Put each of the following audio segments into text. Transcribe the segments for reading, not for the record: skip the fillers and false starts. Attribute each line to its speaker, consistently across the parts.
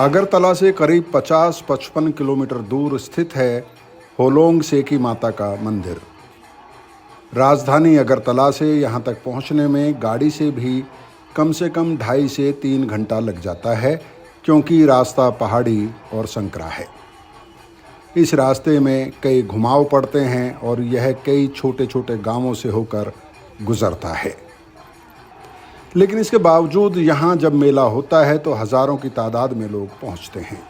Speaker 1: अगरतला से करीब 50-55 किलोमीटर दूर स्थित है होलोंग सेकी माता का मंदिर। राजधानी अगरतला से यहाँ तक पहुँचने में गाड़ी से भी कम से कम 2.5 से 3 घंटा लग जाता है, क्योंकि रास्ता पहाड़ी और संकरा है। इस रास्ते में कई घुमाव पड़ते हैं और यह कई छोटे छोटे गांवों से होकर गुजरता है। लेकिन इसके बावजूद यहाँ जब मेला होता है तो हज़ारों की तादाद में लोग पहुँचते हैं।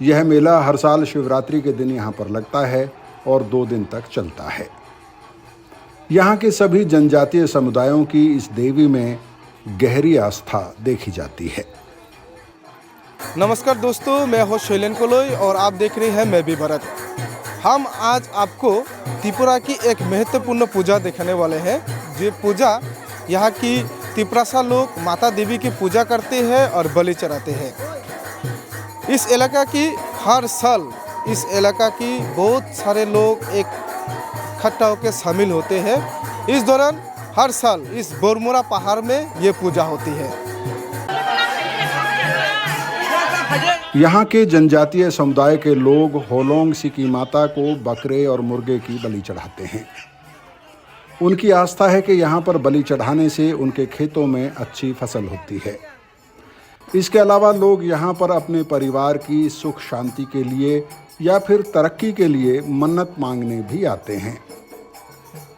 Speaker 1: यह मेला हर साल शिवरात्रि के दिन यहाँ पर लगता है और 2 दिन तक चलता है। यहाँ के सभी जनजातीय समुदायों की इस देवी में गहरी आस्था देखी जाती है।
Speaker 2: नमस्कार दोस्तों, मैं हूँ शैलेन कोलोई और आप देख रहे हैं मैं भी भरत। हम आज आपको त्रिपुरा की एक महत्वपूर्ण पूजा दिखाने वाले हैं। जो पूजा यहाँ की तिपरासा लोग माता देवी की पूजा करते हैं और बलि चढ़ाते हैं। इस इलाका की हर साल इस इलाका की बहुत सारे लोग इकट्ठा होकर शामिल होते हैं। इस दौरान हर साल इस बोरमुरा पहाड़ में ये पूजा होती है।
Speaker 1: यहाँ के जनजातीय समुदाय के लोग होलोंग सिकी माता को बकरे और मुर्गे की बलि चढ़ाते हैं। उनकी आस्था है कि यहाँ पर बलि चढ़ाने से उनके खेतों में अच्छी फसल होती है। इसके अलावा लोग यहाँ पर अपने परिवार की सुख शांति के लिए या फिर तरक्की के लिए मन्नत मांगने भी आते हैं।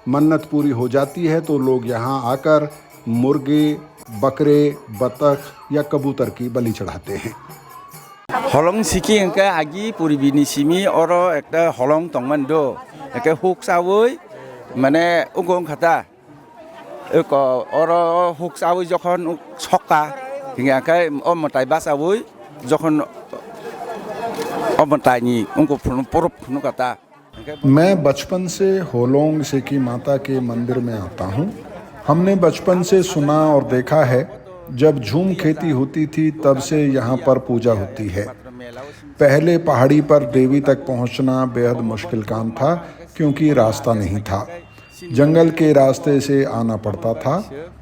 Speaker 1: मन्नत पूरी हो जाती है तो लोग यहाँ आकर मुर्गे, बकरे, बतख या कबूतर की बलि चढ़ाते हैं।
Speaker 3: हलंग सिकी इनका आगी पूर्वी सिमी और एक हलंग तंगमन दो एक हुक सावई माने उगों खाता एक और हुक सावई जखन छक्का हिंगा अमताई बास सावई जखन अमताईनी उनको पुरुप नुकाता।
Speaker 1: मैं बचपन से होलोंग सेकी माता के मंदिर में आता हूँ। हमने बचपन से सुना और देखा है, जब झूम खेती होती थी तब से यहाँ पर पूजा होती है। पहले पहाड़ी पर देवी तक पहुँचना बेहद मुश्किल काम था, क्योंकि रास्ता नहीं था। जंगल के रास्ते से आना पड़ता था।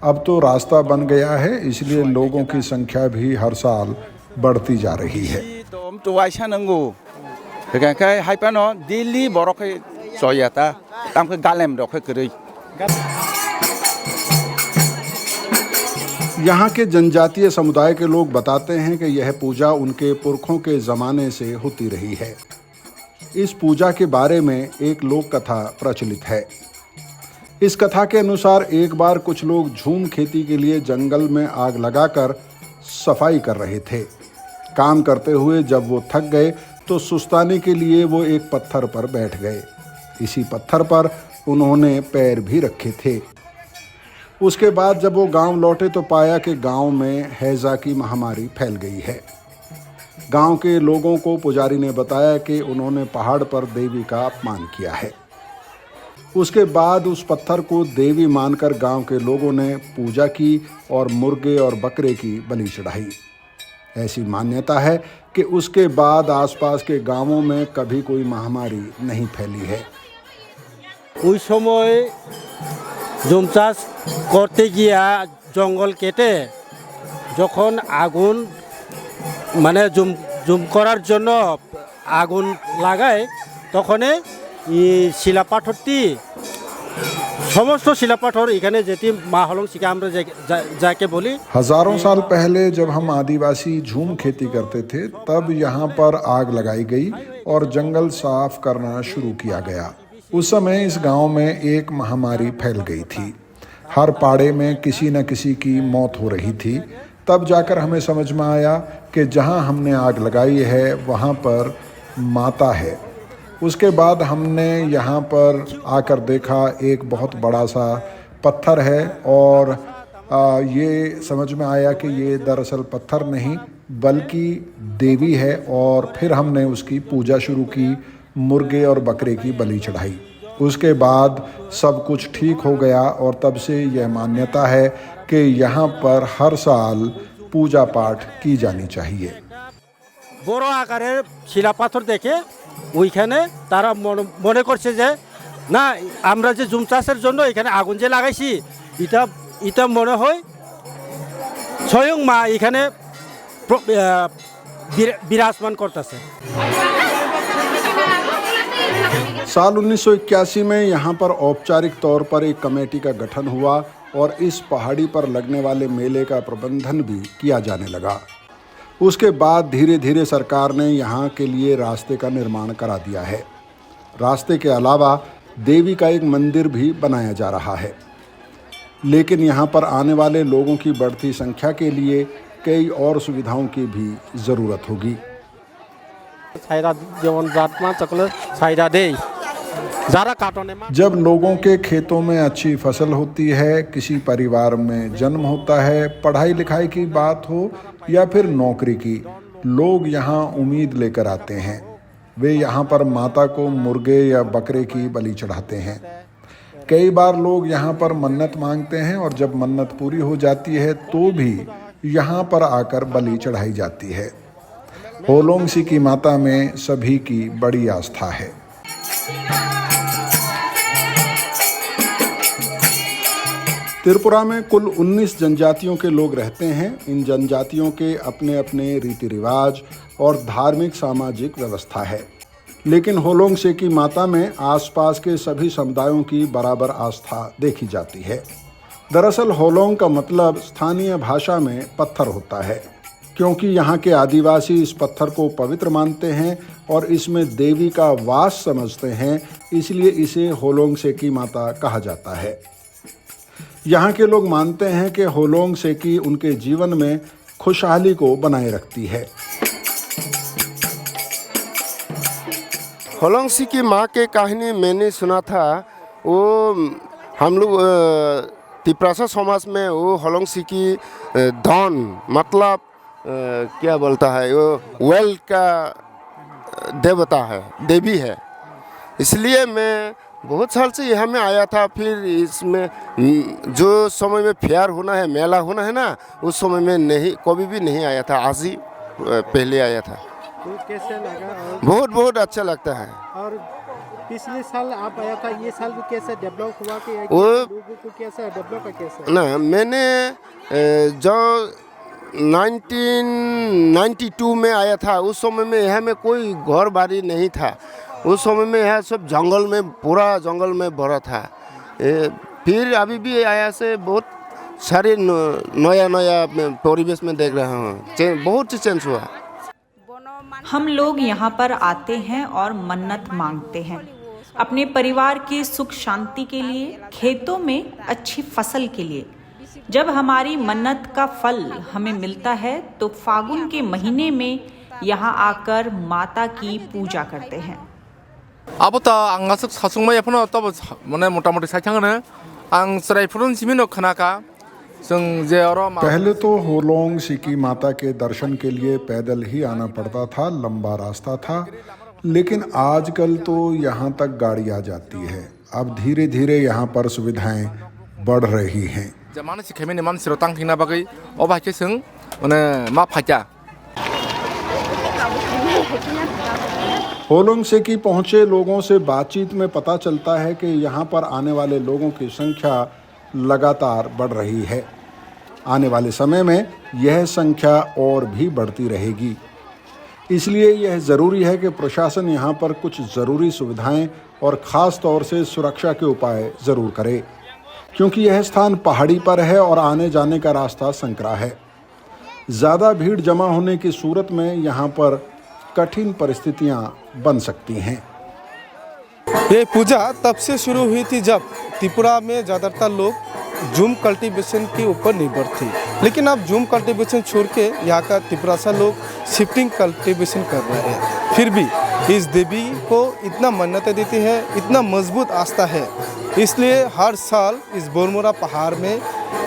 Speaker 1: अब तो रास्ता बन गया है, इसलिए लोगों की संख्या भी हर साल बढ़ती जा रही है।
Speaker 3: दिल्ली बरक सोयाता गालेम रखे।
Speaker 1: यहाँ के जनजातीय समुदाय के लोग बताते हैं कि यह पूजा उनके पुरखों के ज़माने से होती रही है। इस पूजा के बारे में एक लोक कथा प्रचलित है। इस कथा के अनुसार एक बार कुछ लोग झूम खेती के लिए जंगल में आग लगाकर सफाई कर रहे थे। काम करते हुए जब वो थक गए तो सुस्ताने के लिए वो एक पत्थर पर बैठ गए। इसी पत्थर पर उन्होंने पैर भी रखे थे। उसके बाद जब वो गांव लौटे तो पाया कि गांव में हैजा की महामारी फैल गई है। गांव के लोगों को पुजारी ने बताया कि उन्होंने पहाड़ पर देवी का अपमान किया है। उसके बाद उस पत्थर को देवी मानकर गांव के लोगों ने पूजा की और मुर्गे और बकरे की बलि चढ़ाई। ऐसी मान्यता है कि उसके बाद आसपास के गांवों में कभी कोई महामारी नहीं फैली है।
Speaker 4: उस समय जुम चाष करते गिया जंगल केटे जखन आगुन माने जुम करार जन्य आगुन लागाय तखने शिला पाथरटी समस्त शिला पाथर एखाने जेटी मा हलंग सिका आमरा जाके बोली।
Speaker 1: हजारों साल पहले जब हम आदिवासी झूम खेती करते थे तब यहाँ पर आग लगाई गई और जंगल साफ करना शुरू किया गया। उस समय इस गांव में एक महामारी फैल गई थी। हर पाड़े में किसी न किसी की मौत हो रही थी। तब जाकर हमें समझ में आया कि जहां हमने आग लगाई है वहां पर माता है। उसके बाद हमने यहाँ पर आकर देखा एक बहुत बड़ा सा पत्थर है और ये समझ में आया कि ये दरअसल पत्थर नहीं बल्कि देवी है। और फिर हमने उसकी पूजा शुरू की, मुर्गे और बकरे की बलि चढ़ाई। उसके बाद सब कुछ ठीक हो गया और तब से यह मान्यता है कि यहाँ पर हर साल पूजा पाठ की जानी चाहिए।
Speaker 4: बड़ो आकारे शिला पाथर देखे ওইখানে তারা মনে করছে যে না আমরা যে জুম চাষের জন্য এখানে আগুন যে লাগাইছি এটা মনে হয় স্বয়ং মা এখানে বিরাজমান করতেছে।
Speaker 1: साल 1981 में यहाँ पर औपचारिक तौर पर एक कमेटी का गठन हुआ और इस पहाड़ी पर लगने वाले मेले का प्रबंधन भी किया जाने लगा। उसके बाद धीरे धीरे सरकार ने यहाँ के लिए रास्ते का निर्माण करा दिया है। रास्ते के अलावा देवी का एक मंदिर भी बनाया जा रहा है, लेकिन यहाँ पर आने वाले लोगों की बढ़ती संख्या के लिए कई और सुविधाओं की भी ज़रूरत होगी। जब लोगों के खेतों में अच्छी फसल होती है, किसी परिवार में जन्म होता है, पढ़ाई लिखाई की बात हो या फिर नौकरी की, लोग यहाँ उम्मीद लेकर आते हैं। वे यहाँ पर माता को मुर्गे या बकरे की बलि चढ़ाते हैं। कई बार लोग यहाँ पर मन्नत मांगते हैं और जब मन्नत पूरी हो जाती है तो भी यहाँ पर आकर बलि चढ़ाई जाती है। होलोंग सिकी माता में सभी की बड़ी आस्था है। त्रिपुरा में कुल 19 जनजातियों के लोग रहते हैं। इन जनजातियों के अपने अपने रीति रिवाज और धार्मिक सामाजिक व्यवस्था है, लेकिन होलोंग सेकी माता में आसपास के सभी समुदायों की बराबर आस्था देखी जाती है। दरअसल होलोंग का मतलब स्थानीय भाषा में पत्थर होता है, क्योंकि यहाँ के आदिवासी इस पत्थर को पवित्र मानते हैं और इसमें देवी का वास समझते हैं, इसलिए इसे होलोंग सेकी माता कहा जाता है। यहाँ के लोग मानते हैं कि होलोंग सेकी उनके जीवन में खुशहाली को बनाए रखती है।
Speaker 5: होलोंग सिकी माँ के कहानी मैंने सुना था। वो हम लोग तिप्रासा समाज में वो होलोंग सिकी धन मतलब क्या बोलता है, वो वेल्थ का देवता है, देवी है। इसलिए मैं बहुत साल से यहाँ में आया था। फिर इसमें जो समय में फेयर होना है, मेला होना है ना, उस समय में नहीं कभी भी नहीं आया था। आज ही पहले आया था।
Speaker 4: तो कैसे लगा?
Speaker 5: बहुत अच्छा लगता है।
Speaker 4: और पिछले साल आप आया था, ये साल भी कैसे डेवलप हुआ कि लोगों को कैसे डेवलप है कैसे?
Speaker 5: ना, मैंने जो 1992 में आया था, उस समय में यहाँ में कोई घर बाड़ी नहीं था। उस समय में यह सब जंगल में, पूरा जंगल में भरा था। फिर अभी भी आया से बहुत सारे नया परिवेश में देख रहा हूँ। बहुत चेंज हुआ।
Speaker 6: हम लोग यहाँ पर आते हैं और मन्नत मांगते हैं अपने परिवार की सुख शांति के लिए, खेतों में अच्छी फसल के लिए। जब हमारी मन्नत का फल हमें मिलता है तो फागुन के महीने में यहाँ आकर माता की पूजा करते हैं।
Speaker 7: अब तो आंगासक सासुंगमा याफनो तब माने मोटामोटी साइथांगनो आं सरायफुरन सिमिनो खनाका जों जे और
Speaker 1: पहले तो होलोंग सिकी माता के दर्शन के लिए पैदल ही आना पड़ता था, लंबा रास्ता था, लेकिन आजकल तो यहाँ तक गाड़ी आ जाती है। अब धीरे धीरे यहाँ पर सुविधाएं बढ़ रही हैं।
Speaker 7: जमाने सिखेमेने मान सिरोतांग थिना बागै अबाके जों माने मा फाजा
Speaker 1: होलोंग सेकी पहुंचे लोगों से बातचीत में पता चलता है कि यहाँ पर आने वाले लोगों की संख्या लगातार बढ़ रही है। आने वाले समय में यह संख्या और भी बढ़ती रहेगी। इसलिए यह ज़रूरी है कि प्रशासन यहाँ पर कुछ ज़रूरी सुविधाएं और ख़ास तौर से सुरक्षा के उपाय ज़रूर करे, क्योंकि यह स्थान पहाड़ी पर है और आने जाने का रास्ता संकरा है। ज़्यादा भीड़ जमा होने की सूरत में यहाँ पर कठिन परिस्थितियाँ बन सकती हैं।
Speaker 2: ये पूजा तब से शुरू हुई थी जब त्रिपुरा में ज़्यादातर लोग जूम कल्टीवेशन के ऊपर निर्भर थे, लेकिन अब जूम कल्टीवेशन छोड़ के यहाँ का त्रिपुरासा लोग शिफ्टिंग कल्टीवेशन कर रहे हैं। फिर भी इस देवी को इतना मान्यता देती है, इतना मजबूत आस्था है, इसलिए हर साल इस बोरमुरा पहाड़ में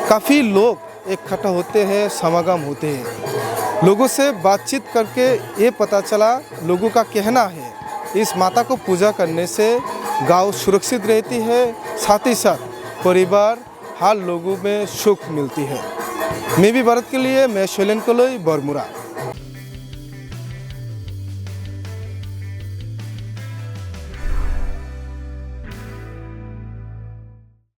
Speaker 2: काफ़ी लोग इकट्ठा होते हैं, समागम होते हैं। लोगों से बातचीत करके ये पता चला, लोगों का कहना है इस माता को पूजा करने से गांव सुरक्षित रहती है, साथ ही साथ परिवार हर लोगों में सुख मिलती है। मैं भी भारत के लिए मैं शैलेन कोलोई, बोरमुरा।